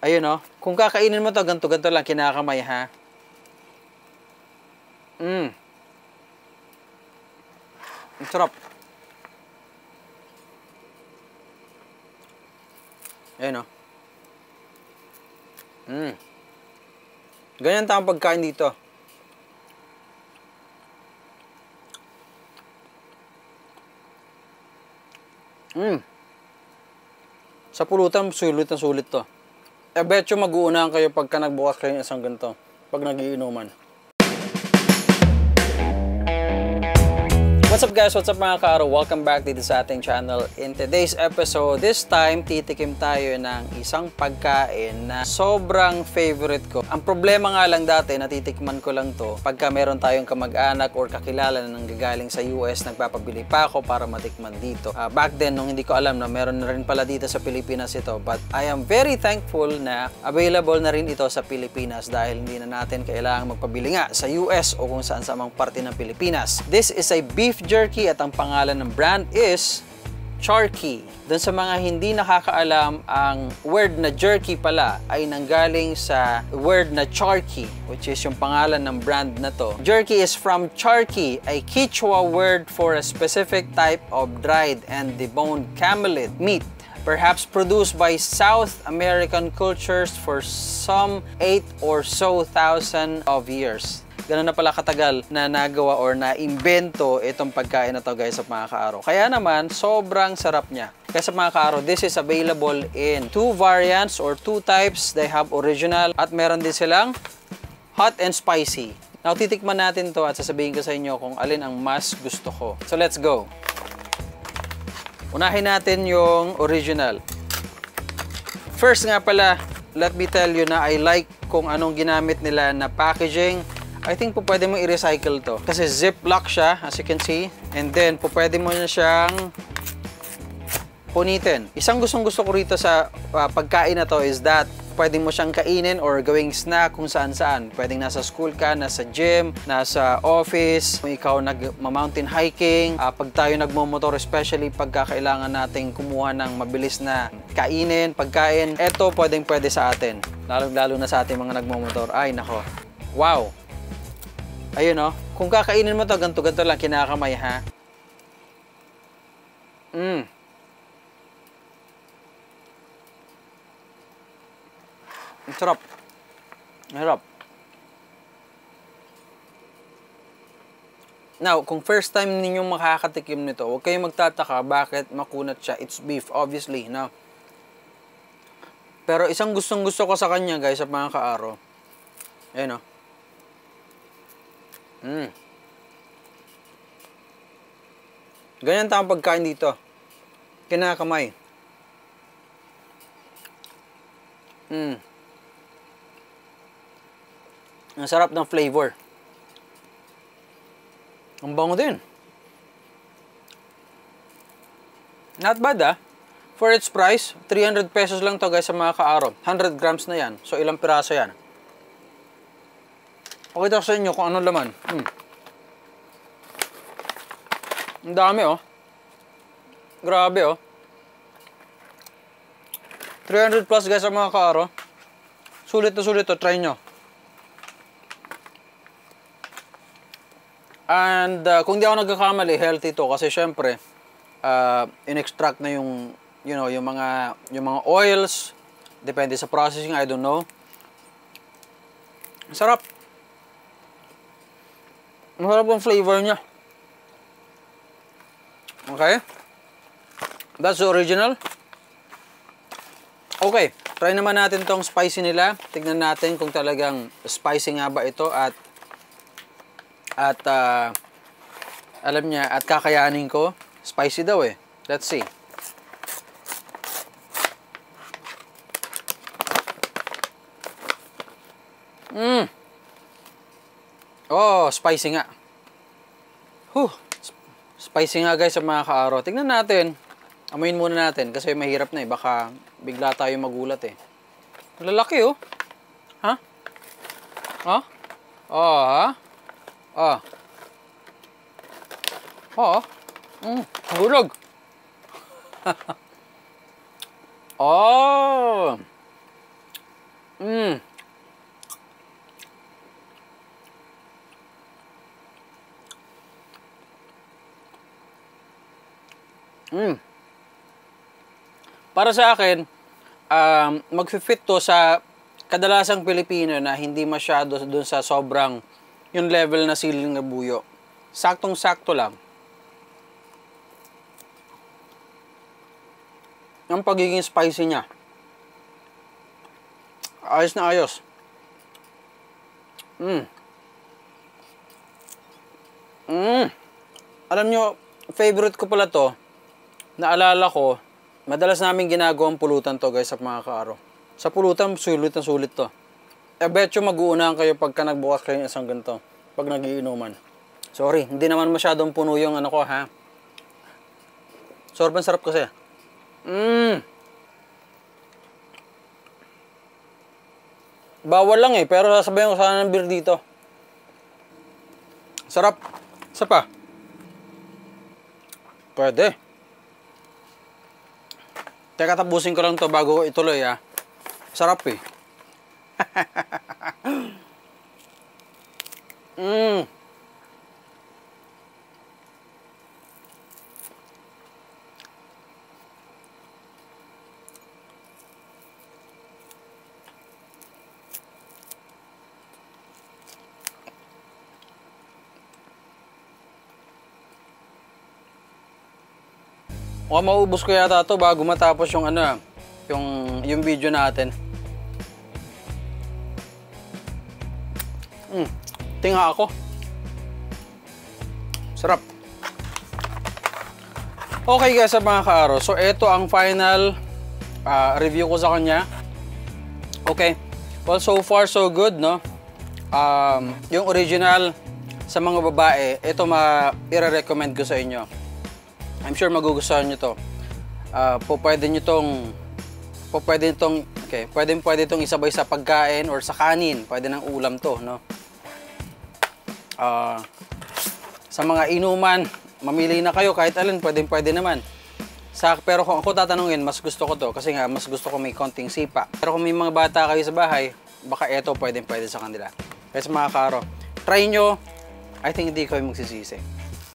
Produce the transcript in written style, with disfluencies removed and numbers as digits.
Ayun oh. Kung kakainin mo to, ganto-ganto lang kinakamay ha. Ang sarap. Ayun oh. Ganyan tamang pagkain dito. Sa pulutan, sulit na sulit to. I bet you mag-uunahan kayo pagka nagbukas kayo ng isang ganito. Pag nagiinuman. What's up guys? What's up mga kaaro? Welcome back dito sa ating channel. In today's episode, this time, titikim tayo ng isang pagkain na sobrang favorite ko. Ang problema nga lang dati, natitikman ko lang to pagka meron tayong kamag-anak or kakilala na nanggagaling sa US, nagpapabili pa ako para matikman dito. Back then, nung hindi ko alam na meron na rin pala dito sa Pilipinas ito. But I am very thankful na available na rin ito sa Pilipinas dahil hindi na natin kailangang magpabili nga sa US o kung saan sa mang parte ng Pilipinas. This is a beef jerky at ang pangalan ng brand is Charqui. Doon sa mga hindi nakakaalam, ang word na jerky pala ay nanggaling sa word na Charqui, which is yung pangalan ng brand na to. Jerky is from Charqui, a Quechua word for a specific type of dried and deboned camelid meat, perhaps produced by South American cultures for some 8 or so thousand of years. Ganun na pala katagal na nagawa or na-imbento itong pagkain na to guys sa mga kaaro. Kaya naman, sobrang sarap niya. Kaya sa mga kaaro, this is available in 2 variants or 2 types. They have original at meron din silang hot and spicy. Now, titikman natin to at sasabihin ko sa inyo kung alin ang mas gusto ko. So, let's go. Unahin natin yung original. First nga pala, let me tell you na I like kung anong ginamit nila na packaging. I think po pwede mo i-recycle to. Kasi ziplock siya, as you can see. And then, po pwede mo na siyang punitin. Isang gustong-gusto ko rito sa pagkain na to is that pwede mo siyang kainin or gawing snack kung saan-saan. Pwedeng nasa school ka, nasa gym, nasa office, kung ikaw nag-mountain hiking, pag tayo nagmumotor, especially pagka kailangan nating kumuha ng mabilis na pagkain. Ito pwede sa atin. Lalo na sa ating mga nagmumotor. Ay, nako. Wow! Ayun oh. Kung kakainin mo to, ganto-ganto lang kinakamay ha. Ang sarap. Ang sarap. Now, kung first time ninyong makakatikim nito, huwag kayong magtataka bakit makunat siya. It's beef, obviously, no? Pero isang gustong-gusto ko sa kanya, guys, sa mga kaaro. Ayun oh. Ganyan tamang pagkain dito. Kinakamay. Ang sarap ng flavor. Ang bango din. Not bad For its price, 300 pesos lang to guys sa mga kaaro. 100 grams na yan. So ilang piraso yan? Pakita ko sa inyo kung anong laman. Ang dami oh. Grabe oh. 300 plus guys sa mga kaaro. Sulit na sulit to. Try nyo. And kung di ako nagkakamali, healthy to. Kasi syempre, in-extract na yung, you know, yung mga oils. Depende sa processing, I don't know. Sarap. Masarap ang flavor niya. Okay? That's the original. Okay. Try naman natin tong spicy nila. Tignan natin kung talagang spicy nga ba ito at alam niya, at kakayanin ko. Spicy daw eh. Let's see. Oh, spicy nga. Spicy nga guys sa mga kaaro. Tingnan natin. Amuin muna natin kasi mahirap na eh. Baka bigla tayo magulat eh. Lalaki oh. Ha? Ha? Oh, ha? Oh. Oh. Hulog. Oh. Mm. Mm. Para sa akin, mag-fit to sa kadalasang Pilipino na hindi masyado dun sa sobrang yung level na siling na buyo. Saktong-sakto lang. Ang pagiging spicy niya. Ayos na ayos. Mm. Mm. Alam nyo, favorite ko pala to. Naalala ko, madalas namin ginagawang pulutan to guys sa mga kaaro. Sa pulutan, sulit na sulit to. I bet you mag-uunahan kayo pagka nagbukas kayo ng isang ganito. Pag nagiinuman. Sorry, hindi naman masyadong puno yung ano ko ha. Sobrang sarap kasi. Mmm. Bawal lang eh, pero sasabihin ko sana ng beer dito. Sarap. Isa pa. Pwede. Teka, tapusin ko lang to bago ko ituloy ha. Sarap eh. Mmm. Mukhang maubos ko yata to bago matapos yung ano, yung video natin. Tinga ako. Sarap. Okay guys, mga kaaro. So ito ang final review ko sa kanya. Okay. Well, so far so good, no? Yung original sa mga babae, ito i-recommend ko sa inyo. I'm sure magugustuhan nyo to. Pwede itong isabay sa pagkain or sa kanin. Pwede ng ulam to, no? Sa mga inuman, mamili na kayo kahit alin, pwede naman. Pero kung ako tatanungin, mas gusto ko to kasi nga mas gusto ko may konting sipa. Pero kung may mga bata kayo sa bahay, baka ito pwede sa kanila. Kaya sa mga karo, try nyo. I think hindi kayo magsisisi.